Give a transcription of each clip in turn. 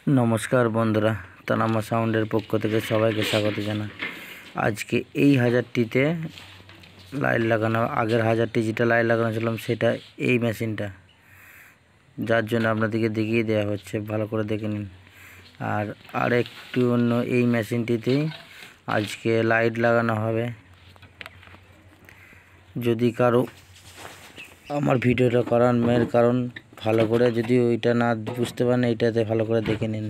নমস্কার বন্ধুরা, তানামা সাউন্ডের পক্ষ থেকে সবাইকে স্বাগত জানাই। আজকে এই হাজারটিতে লাইট লাগানো, আগের হাজারটি যেটা লাইট লাগানো ছিলাম সেটা এই মেশিনটা, যার জন্য আপনাদেরকে দেখিয়ে দেওয়া হচ্ছে, ভালো করে দেখে নিন। আর একটু অন্য এই মেশিনটিতেই আজকে লাইট লাগানো হবে। যদি কারো আমার ভিডিওটা করার মেয়ের কারণ ভালো করে যদি ওইটা না বুঝতে পারেন, এইটাতে ভালো করে দেখে নিন।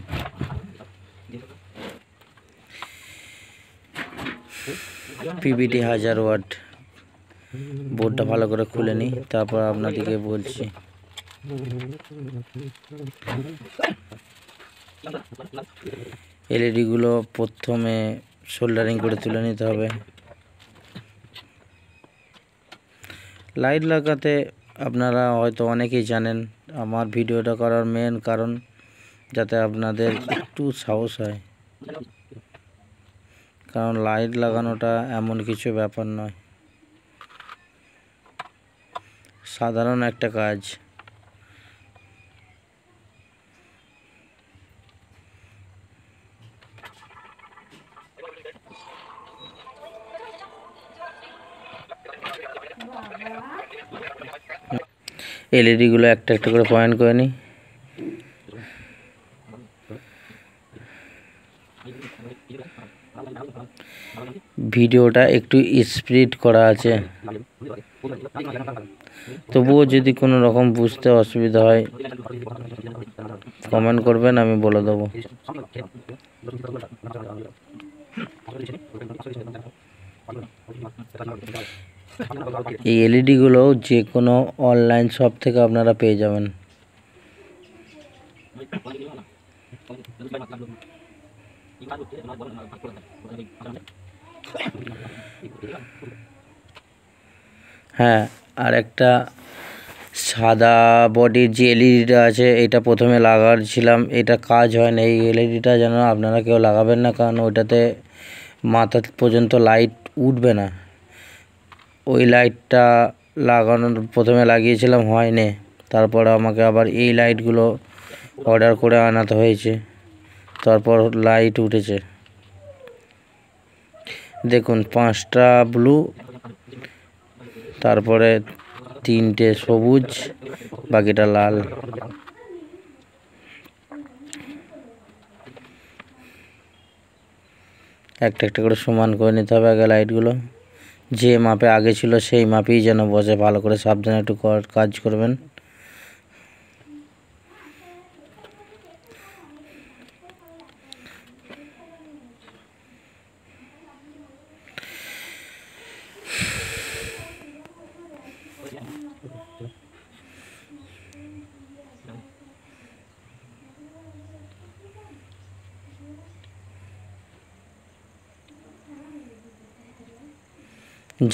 পিভিটি 1000 ওয়াট বোর্ডটা ভালো করে খুলে নিই, তারপর আপনাদেরকে বলছি। এলইডি গুলো প্রথমে সোল্ডারিং করে তুলে নিতে হবে। লাইট লাগাতে আপনারা হয়তো অনেকেই জানেন, আমার ভিডিওটা করার মেন কারণ যাতে আপনাদের একটু সাহস হয়, কারণ লাইট লাগানোটা এমন কিছু ব্যাপার নয়, সাধারণ একটা কাজ। এলইডি গুলো একটা একটা করে পয়েন্ট করে নিই। ভিডিওটা একটু স্পিড করা আছে, তবুও যদি কোনো রকম বুঝতে অসুবিধা হয় কমেন্ট করবেন, আমি বলে দেবো। এই এলইডি গুলো যে কোনো অনলাইন শপ থেকে আপনারা পেয়ে যাবেন। হ্যাঁ, আর একটা সাদা বডির যে এলইডিটা আছে, এটা প্রথমে লাগাচ্ছিলাম, এটা কাজ হয় না। এই এলইডিটা যেন আপনারা কেউ লাগাবেন না, কারণ ওইটাতে মাথা পর্যন্ত লাইট উঠবে না। ওই লাইটটা লাগানোর প্রথমে লাগিয়েছিলাম, হয়নি, তারপর আমাকে আবার এই লাইটগুলো অর্ডার করে আনাতে হয়েছে, তারপর লাইট উঠেছে। দেখুন, 5টা ব্লু, তারপরে 3টে সবুজ, বাকিটা লাল। একটা একটা করে সমান করে নিতে হবে আগে লাইটগুলো। যে মাপে আগে ছিল সেই মাপেই যেন বসে, ভালো করে সাবধানে একটু কাজ করবেন।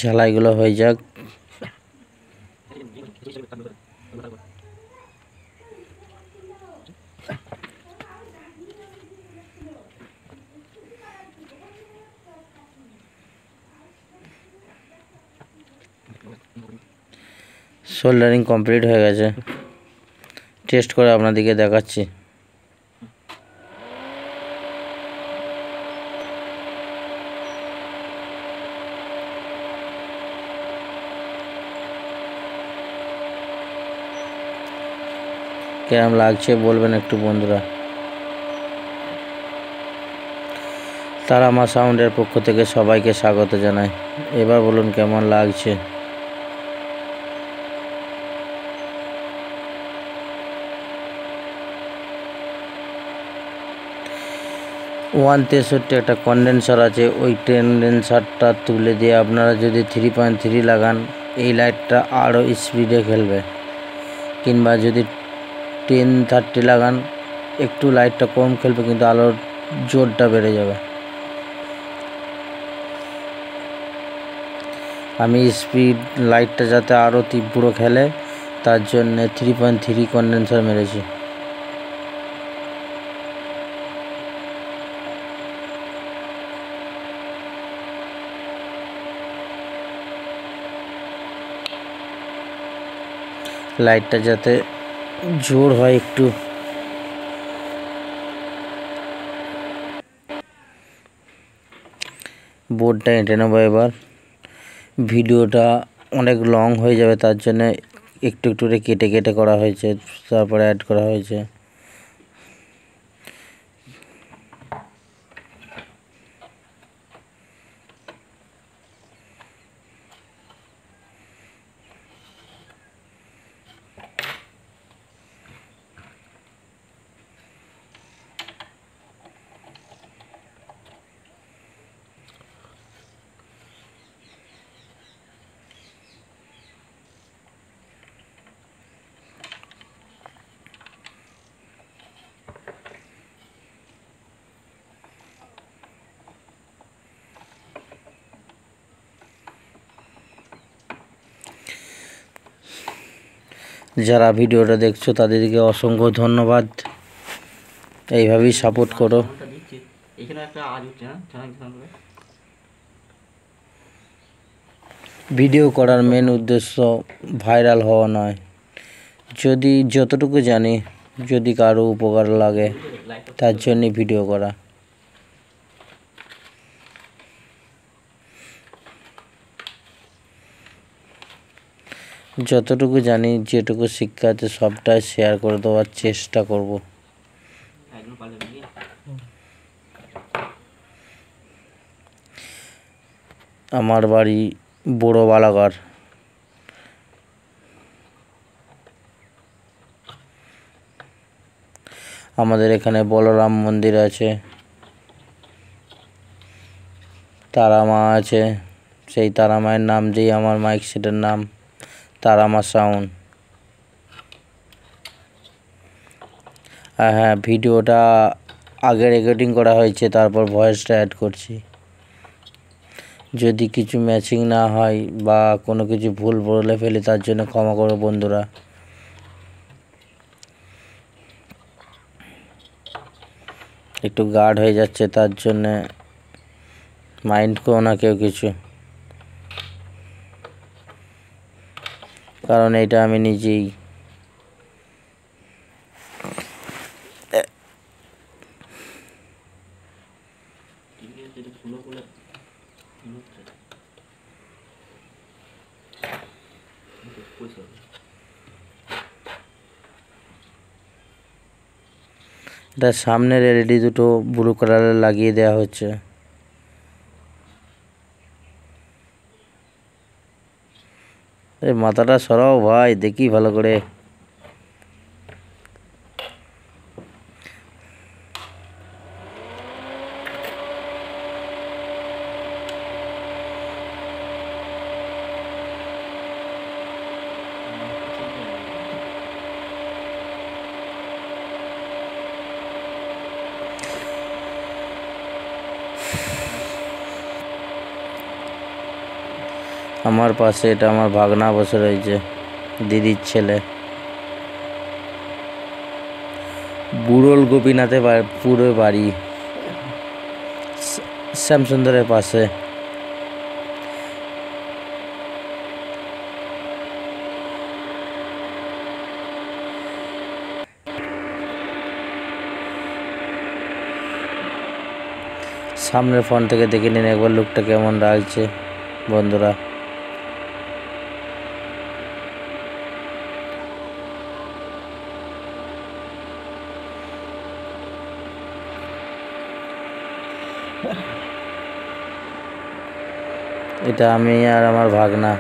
ঝালাইগুলো হয়ে যাক। সোল্ডারিং কমপ্লিট হয়ে গেছে, টেস্ট করে আপনাদেরকে দেখাচ্ছি। কেমন লাগছে বলবেন একটু বন্ধুরা। তানামা সাউন্ডের পক্ষ থেকে সবাইকে স্বাগত জানাই। এবার বলুন কেমন লাগছে। 163 একটা কন্ডেন্সার আছে, ওই কন্ডেন্সারটা তুলে দিয়ে আপনারা যদি 3.3 লাগান, এই লাইটটা আরও স্পিডে খেলবে। কিংবা যদি 1030 লাগান, একটু লাইটটা কম খেলবে, কিন্তু আলোর জোরটা বেড়ে যাবে। আমি স্পিড লাইটটা যাতে আরও তীব্র খেলে, তার জন্যে 3.3 কন্ডেন্সার মেরেছি। লাইটটা যাতে জোর হয় একটু। বোর্ডটা এঁটে নেবো। এবার ভিডিওটা অনেক লং হয়ে যাবে, তার জন্য একটু একটু করে কেটে কেটে করা হয়েছে, তারপরে অ্যাড করা হয়েছে। যারা ভিডিওটা দেখছো তাদেরকে অসংখ্য ধন্যবাদ, এইভাবেই সাপোর্ট করো। ভিডিও করার মেন উদ্দেশ্য ভাইরাল হওয়া নয়, যদি যতটুকু জানি যদি কারো উপকার লাগে তার জন্য ভিডিও করা। যতটুকু জানি, যেটুকু শিক্ষা আছে সবটাই শেয়ার করে দেওয়ার চেষ্টা করব। আমার বাড়ি বড় বালাঘর। আমাদের এখানে বলরাম মন্দির আছে, তারা মা আছে, সেই তারা মায়ের নাম দিয়ে আমার মাইক সেটের নাম তারা মা সাউন্ড। হ্যাঁ, ভিডিওটা আগে রেকর্ডিং করা হয়েছে, তারপর ভয়েসটা অ্যাড করছি। যদি কিছু ম্যাচিং না হয় বা কোনো কিছু ভুল বলে ফেলি তার জন্য ক্ষমা করো বন্ধুরা। একটু গার্ড হয়ে যাচ্ছে, তার জন্যে মাইন্ড করো না কেউ কিছু, কারণ এটা আমি নিজেই এটা সামনের এলইডি দুটো ব্লু কালারের লাগিয়ে দেওয়া হচ্ছে। এই মাথাটা সরাও ভাই, দেখি ভালো করে। আমার পাশে এটা আমার ভাগনা বসে রয়েছে, দিদির ছেলে। বুড়োল গোপীনাথে পুরো বাড়ি, শ্যামসুন্দরের পাশে। সামনের ফোন থেকে দেখে নিন একবার লুকটা কেমন লাগছে বন্ধুরা। এটা আমি আর আমার ভাগনা।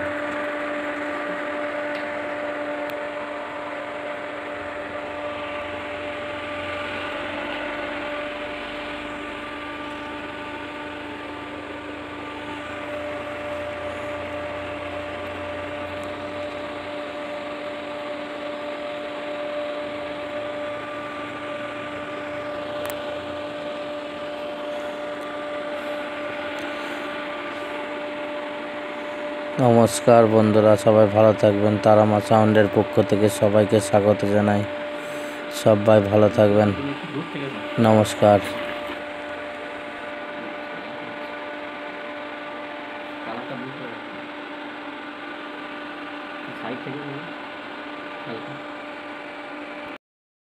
নমস্কার বন্ধুরা, সবাই ভালো থাকবেন। তারা মা সাউন্ডের পক্ষ থেকে সবাইকে স্বাগত জানাই। সবাই ভালো থাকবেন, নমস্কার।